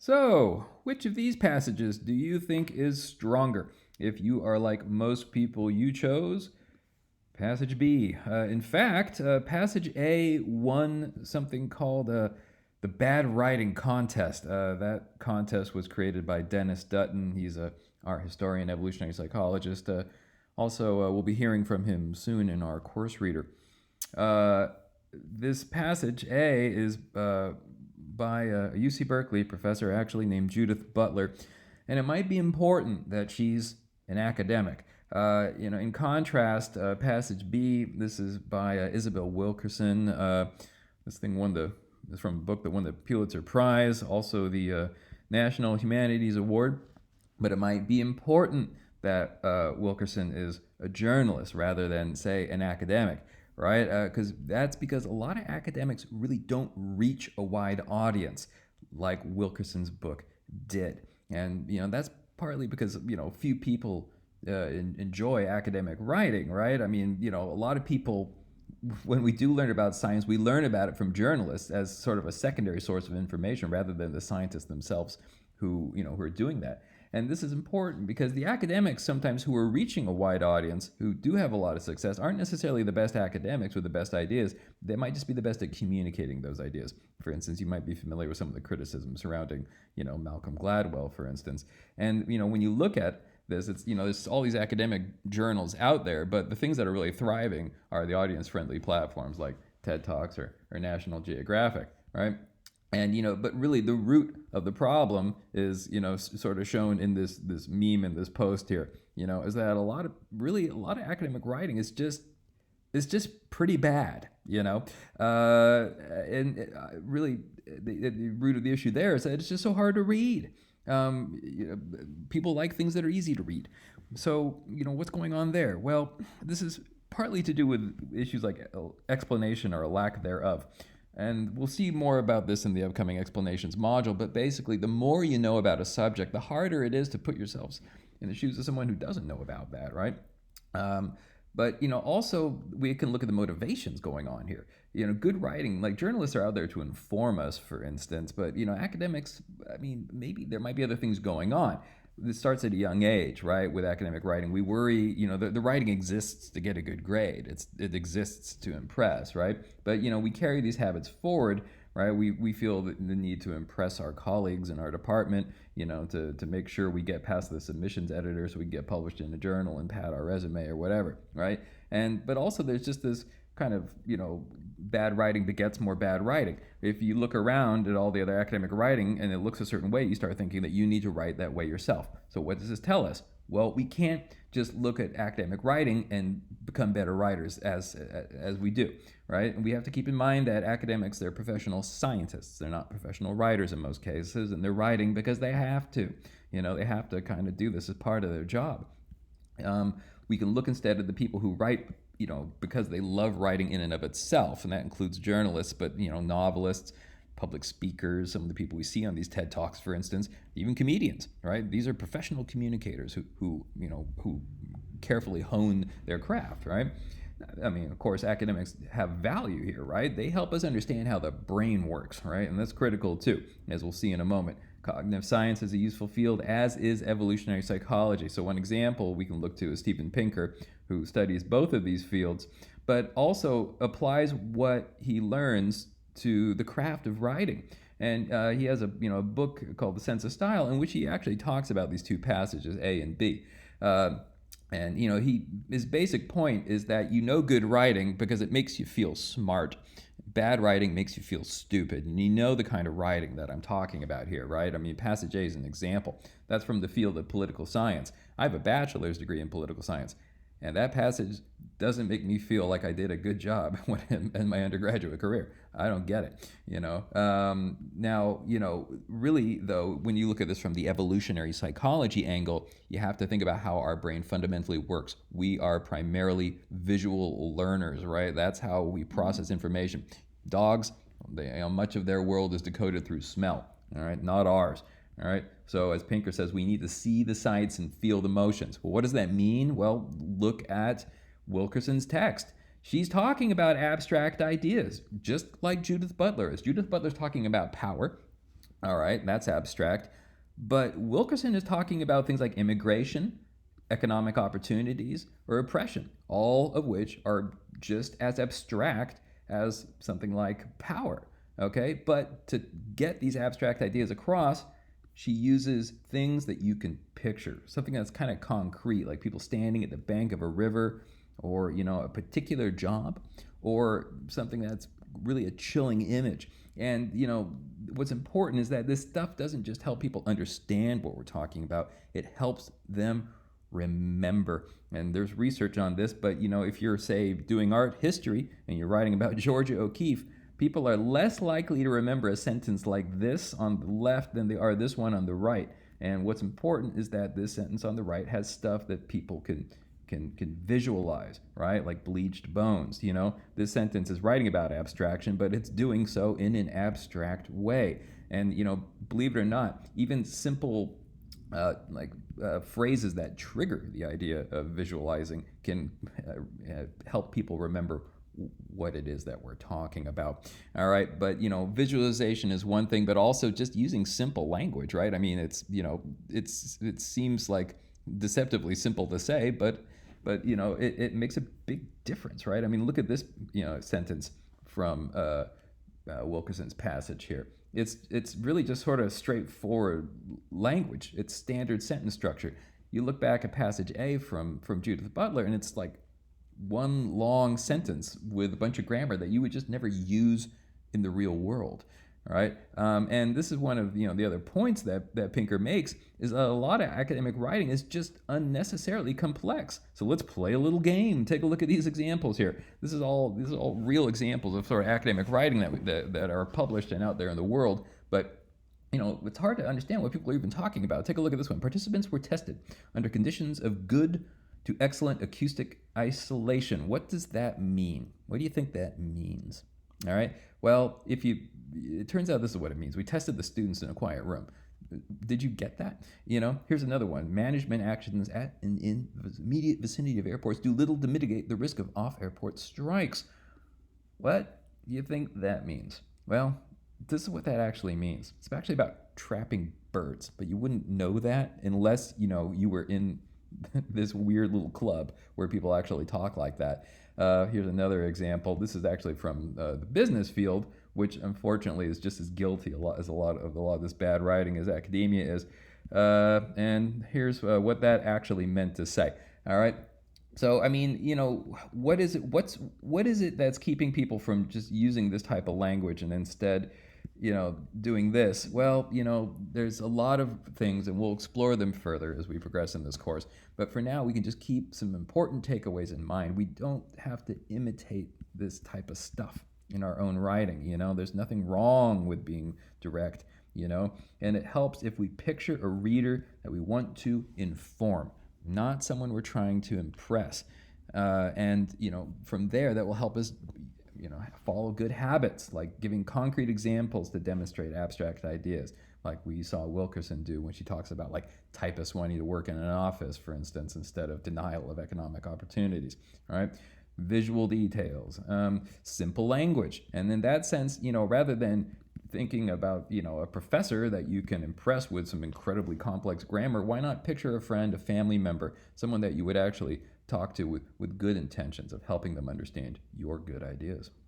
So, which of these passages do you think is stronger? If you are like most people, you chose passage B. In fact, passage A won something called the Bad Writing Contest. That contest was created by Dennis Dutton. He's a art historian, evolutionary psychologist. Also, we'll be hearing from him soon in our course reader. This passage A is by a UC Berkeley professor actually named Judith Butler, and it might be important that she's an academic. In contrast, passage B, this is by Isabel Wilkerson. This thing is from a book that won the Pulitzer Prize, also the National Humanities Award. But it might be important that Wilkerson is a journalist rather than, say, an academic, right? Because a lot of academics really don't reach a wide audience like Wilkerson's book did. And, that's partly because, few people enjoy academic writing, right? I mean, a lot of people, when we do learn about science, we learn about it from journalists as sort of a secondary source of information rather than the scientists themselves who are doing that. And this is important because the academics sometimes who are reaching a wide audience, who do have a lot of success, aren't necessarily the best academics with the best ideas. They might just be the best at communicating those ideas. For instance, you might be familiar with some of the criticism surrounding, Malcolm Gladwell, for instance. And, when you look at this, it's, there's all these academic journals out there, but the things that are really thriving are the audience-friendly platforms like TED Talks or National Geographic, right? And but really the root of the problem is sort of shown in this meme in this post here. Is that a lot of academic writing is just pretty bad. Really the root of the issue there is that it's just so hard to read. People like things that are easy to read. So what's going on there? Well, this is partly to do with issues like explanation or a lack thereof. And we'll see more about this in the upcoming explanations module, but basically the more you know about a subject, the harder it is to put yourselves in the shoes of someone who doesn't know about that, right? But also we can look at the motivations going on here. Good writing, like journalists are out there to inform us, for instance, but academics, I mean, maybe there might be other things going on. This starts at a young age, right? With academic writing, we worry, the writing exists to get a good grade. It exists to impress, right? But we carry these habits forward, right? We feel the need to impress our colleagues in our department, to make sure we get past the submissions editor so we can get published in a journal and pad our resume or whatever, right? But also there's just this kind of bad writing begets more bad writing. If you look around at all the other academic writing and it looks a certain way, you start thinking that you need to write that way yourself. So what does this tell us? Well, we can't just look at academic writing and become better writers as we do, right? And we have to keep in mind that academics, they're professional scientists. They're not professional writers in most cases, and they're writing because they have to. They have to kind of do this as part of their job. We can look instead at the people who write because they love writing in and of itself, and that includes journalists, but novelists, public speakers, some of the people we see on these TED Talks, for instance, even comedians, right? These are professional communicators who carefully hone their craft, right? I mean, of course, academics have value here, right? They help us understand how the brain works, right? And that's critical too, as we'll see in a moment. Cognitive science is a useful field, as is evolutionary psychology. So one example we can look to is Steven Pinker, who studies both of these fields, but also applies what he learns to the craft of writing. And he has a book called The Sense of Style, in which he actually talks about these two passages, A and B. And his basic point is that good writing because it makes you feel smart. Bad writing makes you feel stupid. And the kind of writing that I'm talking about here, right? I mean, passage A is an example. That's from the field of political science. I have a bachelor's degree in political science. And that passage doesn't make me feel like I did a good job in my undergraduate career. I don't get it, Now, really, though, when you look at this from the evolutionary psychology angle, you have to think about how our brain fundamentally works. We are primarily visual learners, right? That's how we process information. Dogs, much of their world is decoded through smell, all right? Not ours. All right. So as Pinker says, we need to see the sights and feel the motions. Well, what does that mean? Well, look at Wilkerson's text. She's talking about abstract ideas, just like Judith Butler is. Judith Butler's talking about power. All right, that's abstract. But Wilkerson is talking about things like immigration, economic opportunities, or oppression, all of which are just as abstract as something like power. Okay, but to get these abstract ideas across, she uses things that you can picture, something that's kind of concrete, like people standing at the bank of a river, or a particular job, or something that's really a chilling image. And what's important is that this stuff doesn't just help people understand what we're talking about, it helps them remember. And there's research on this, but if you're, say, doing art history and you're writing about Georgia O'Keeffe, people are less likely to remember a sentence like this on the left than they are this one on the right. And what's important is that this sentence on the right has stuff that people can visualize, right? Like bleached bones. This sentence is writing about abstraction, but it's doing so in an abstract way. And believe it or not, even simple phrases that trigger the idea of visualizing can help people remember what it is that we're talking about. All right, but visualization is one thing, but also just using simple language, right? I mean, it seems like deceptively simple to say, but it makes a big difference, right? I mean, look at this sentence from Wilkerson's passage here. It's really just sort of straightforward language. It's standard sentence structure. You look back at passage A from Judith Butler, and it's like one long sentence with a bunch of grammar that you would just never use in the real world. All right, and this is one of the other points that Pinker makes is a lot of academic writing is just unnecessarily complex. So let's play a little game. Take a look at these examples here. This is all real examples of sort of academic writing that are published and out there in the world. But it's hard to understand what people are even talking about. Take a look at this one. Participants were tested under conditions of good to excellent acoustic isolation. What does that mean? What do you think that means? All right. Well, it turns out this is what it means. We tested the students in a quiet room. Did you get that? Here's another one. Management actions at and in the immediate vicinity of airports do little to mitigate the risk of off-airport strikes. What do you think that means? Well, this is what that actually means. It's actually about trapping birds, but you wouldn't know that unless, you were in this weird little club where people actually talk like that. Here's another example. This is actually from the business field, which unfortunately is just as guilty as a lot of this bad writing as academia is. And here's what that actually meant to say. All right. So I mean, what is it? What is it that's keeping people from just using this type of language and instead, doing this? Well, there's a lot of things, and we'll explore them further as we progress in this course. But for now, we can just keep some important takeaways in mind. We don't have to imitate this type of stuff in our own writing. There's nothing wrong with being direct. And it helps if we picture a reader that we want to inform, not someone we're trying to impress. And from there, that will help us follow good habits, like giving concrete examples to demonstrate abstract ideas, like we saw Wilkerson do when she talks about like typists wanting to work in an office, for instance, instead of denial of economic opportunities. All right, visual details, simple language, and in that sense, rather than thinking about a professor that you can impress with some incredibly complex grammar, why not picture a friend, a family member, someone that you would actually talk to with good intentions of helping them understand your good ideas.